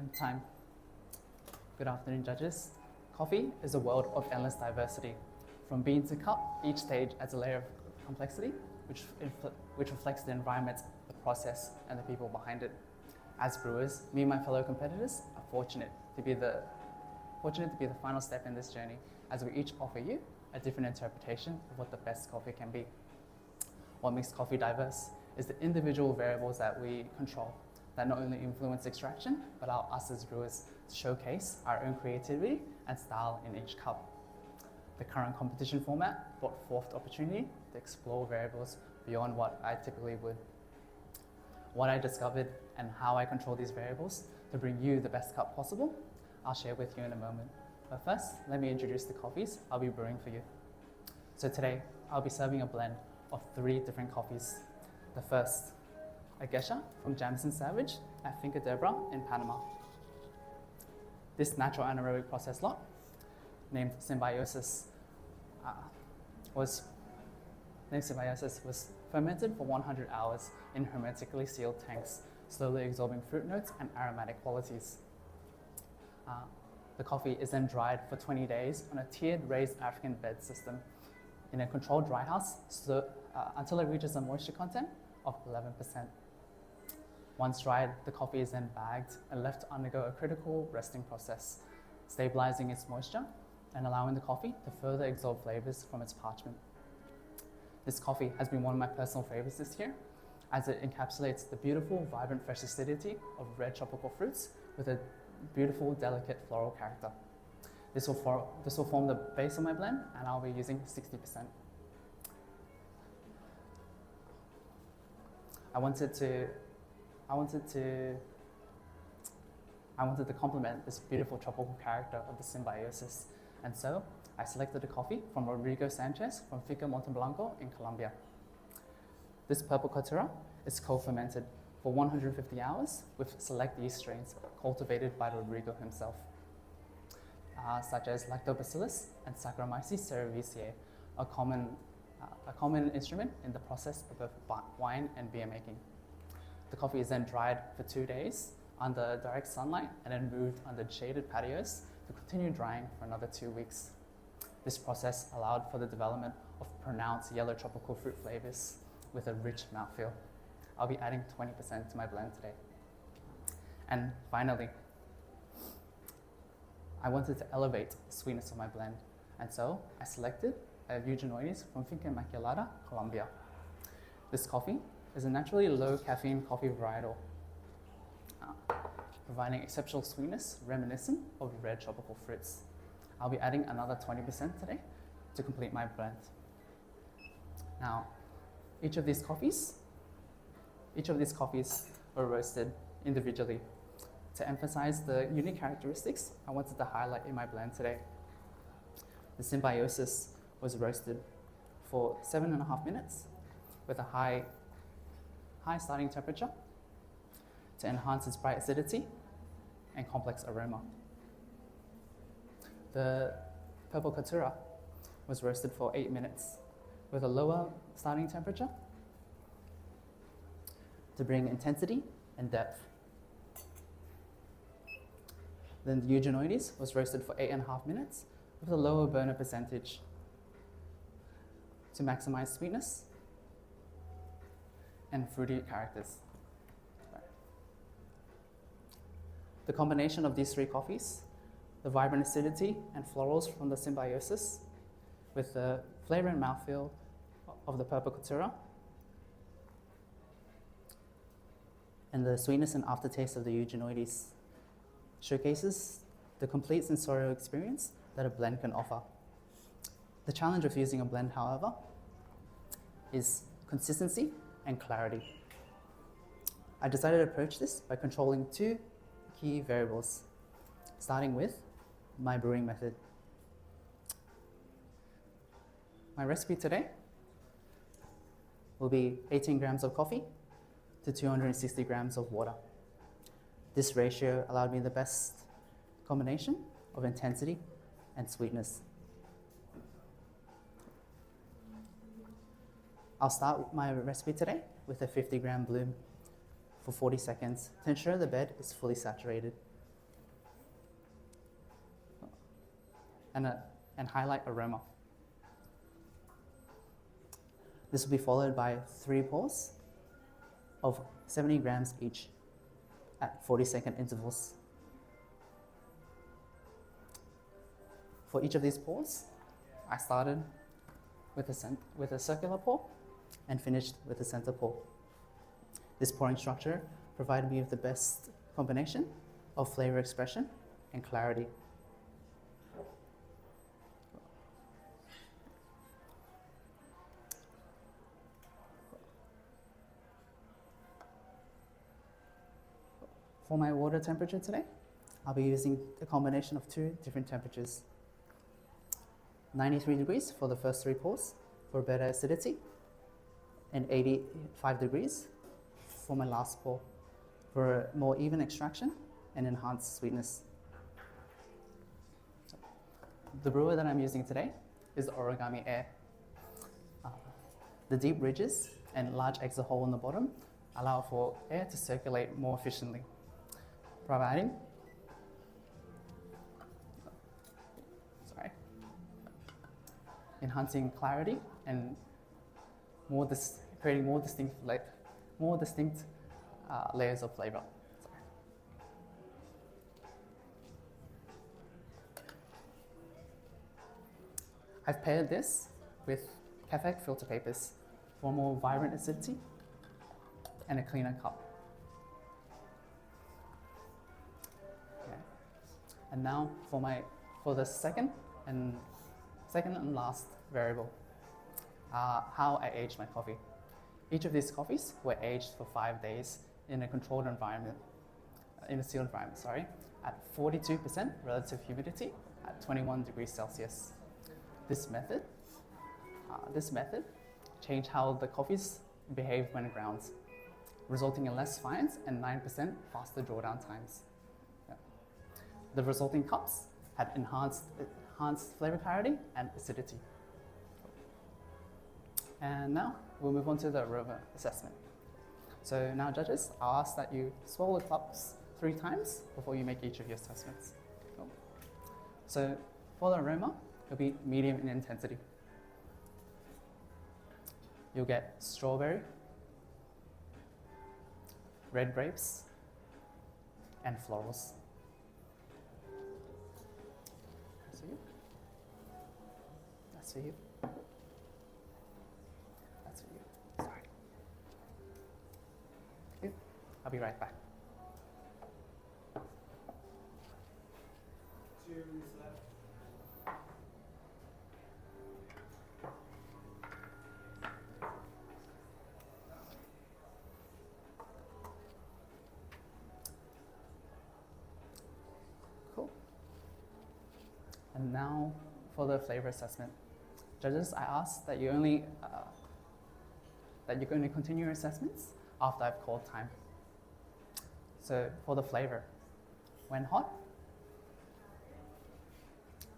and time. Good afternoon, judges. Coffee is a world of endless diversity. From bean to cup, each stage adds a layer of complexity, which reflects the environment, the process, and the people behind it. As brewers, me and my fellow competitors are fortunate to be the final step in this journey, as we each offer you a different interpretation of what the best coffee can be. What makes coffee diverse is the individual variables that we control that not only influence extraction, but allow us as brewers to showcase our own creativity and style in each cup. The current competition format brought forth the opportunity to explore variables beyond what I typically would. What I discovered and how I control these variables to bring you the best cup possible, I'll share with you in a moment. But first, let me introduce the coffees I'll be brewing for you. So today, I'll be serving a blend of 3 different coffees. The first, a Gesha from Jamison Savage at Finca de Bra in Panama. This natural anaerobic process lot, named Symbiosis, was fermented for 100 hours in hermetically sealed tanks, slowly absorbing fruit notes and aromatic qualities. The coffee is then dried for 20 days on a tiered raised African bed system in a controlled dry house until it reaches a moisture content of 11%. Once dried, the coffee is then bagged and left to undergo a critical resting process, stabilizing its moisture and allowing the coffee to further absorb flavors from its parchment. This coffee has been one of my personal favorites this year, as it encapsulates the beautiful, vibrant, fresh acidity of red tropical fruits with a beautiful, delicate floral character. This will form the base of my blend, and I'll be using 60%. I wanted to complement this beautiful tropical character of the Symbiosis, and so I selected a coffee from Rodrigo Sanchez from Finca Monteblanco in Colombia. This purple Cultura is co-fermented for 150 hours with select yeast strains cultivated by Rodrigo himself, such as Lactobacillus and Saccharomyces cerevisiae, a common instrument in the process of both wine and beer making. The coffee is then dried for 2 days under direct sunlight and then moved under shaded patios to continue drying for another 2 weeks. This process allowed for the development of pronounced yellow tropical fruit flavors with a rich mouthfeel. I'll be adding 20% to my blend today. And finally, I wanted to elevate the sweetness of my blend, and so I selected a Eugenioides from Finca Immaculada, Colombia. This coffee is a naturally low caffeine coffee varietal, providing exceptional sweetness reminiscent of red tropical fruits. I'll be adding another 20% today to complete my blend. Now, each of these coffees were roasted individually. To emphasize the unique characteristics I wanted to highlight in my blend today. The Symbiosis was roasted for 7.5 minutes with a high starting temperature to enhance its bright acidity and complex aroma. The purple Cultura was roasted for 8 minutes with a lower starting temperature to bring intensity and depth. Then the Eugenioides was roasted for 8.5 minutes with a lower burner percentage to maximize sweetness and fruity characters. The combination of these 3 coffees, the vibrant acidity and florals from the Symbiosis with the flavor and mouthfeel of the purple Cultura, and the sweetness and aftertaste of the Eugenioides showcases the complete sensorial experience that a blend can offer. The challenge of using a blend, however, is consistency and clarity. I decided to approach this by controlling 2 key variables, starting with my brewing method. My recipe today will be 18 grams of coffee to 260 grams of water. This ratio allowed me the best combination of intensity and sweetness. I'll start my recipe today with a 50-gram bloom for 40 seconds to ensure the bed is fully saturated. and highlight aroma. This will be followed by 3 pours of 70 grams each at 40-second intervals. For each of these pours, I started with a circular pour and finished with a center pour. This pouring structure provided me with the best combination of flavor expression and clarity. For my water temperature today, I'll be using a combination of 2 different temperatures. 93 degrees for the first 3 pours for better acidity, and 85 degrees for my last pour for a more even extraction and enhanced sweetness. The brewer that I'm using today is the Origami Air. The deep ridges and large exit hole in the bottom allow for air to circulate more efficiently, providing enhancing clarity and creating more distinct layers of flavor. I've paired this with cafe filter papers for more vibrant acidity and a cleaner cup. Okay. And now for the second and last variable, how I aged my coffee. Each of these coffees were aged for 5 days in a controlled environment, in a sealed environment, at 42% relative humidity at 21 degrees Celsius. This method changed how the coffees behave when ground, resulting in less fines and 9% faster drawdown times. Yeah. The resulting cups had enhanced flavor clarity and acidity. And now we'll move on to the aroma assessment. So now, judges, I'll ask that you swirl the cups 3 times before you make each of your assessments. Cool. So for the aroma, it'll be medium in intensity. You'll get strawberry, red grapes, and florals. That's for you. That's for you. That's for you. Sorry. Okay. I'll be right back. Cool. And now for the flavor assessment. Judges, I ask that you're going to continue your assessments after I've called time. So for the flavor, when hot,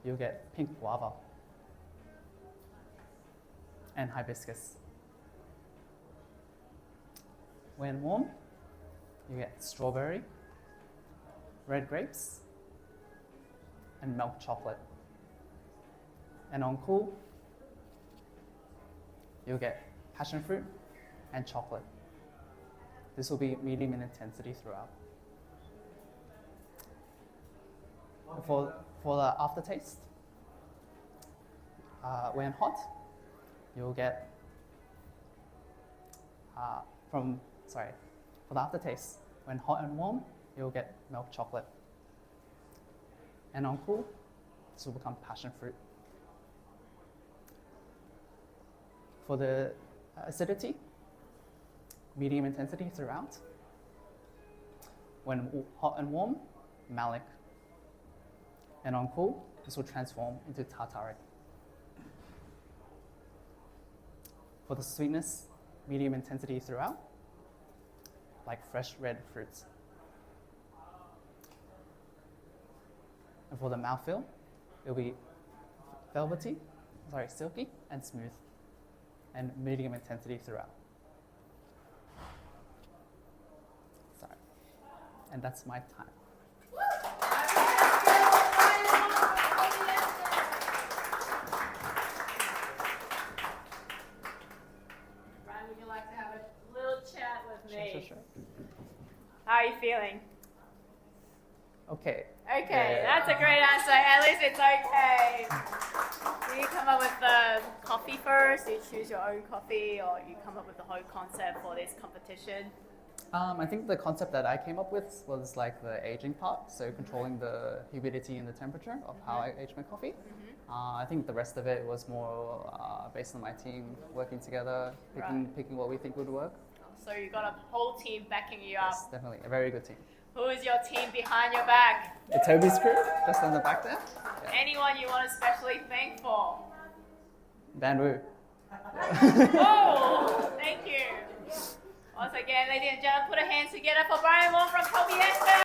you'll get pink guava and hibiscus. When warm, you get strawberry, red grapes, and milk chocolate. And on cool, you'll get passion fruit and chocolate. This will be medium in intensity throughout. For the aftertaste, when hot, you'll get for the aftertaste, when hot and warm, you'll get milk chocolate. And on cool, this will become passion fruit. For the acidity, medium intensity throughout. When hot and warm, malic. And on cool, this will transform into tartaric. For the sweetness, medium intensity throughout, like fresh red fruits. And for the mouthfeel, it'll be silky and smooth, and medium intensity throughout. Sorry. And that's my time. How are you feeling? Okay. Okay, Yeah. that's a great answer. At least it's okay. Do you come up with the coffee first? You choose your own coffee, or you come up with the whole concept for this competition? I think the concept that I came up with was like the aging part, so controlling the humidity and the temperature of how I age my coffee. I think the rest of it was more based on my team working together, picking what we think would work. So you got a whole team backing you up. Yes, definitely. A very good team. Who is your team behind your back? The Toby's crew, just on the back there. Yeah. Anyone you want to especially thank for? Dan Wu. Oh, thank you. Once again, ladies and gentlemen, put a hands together for Bryan Wong.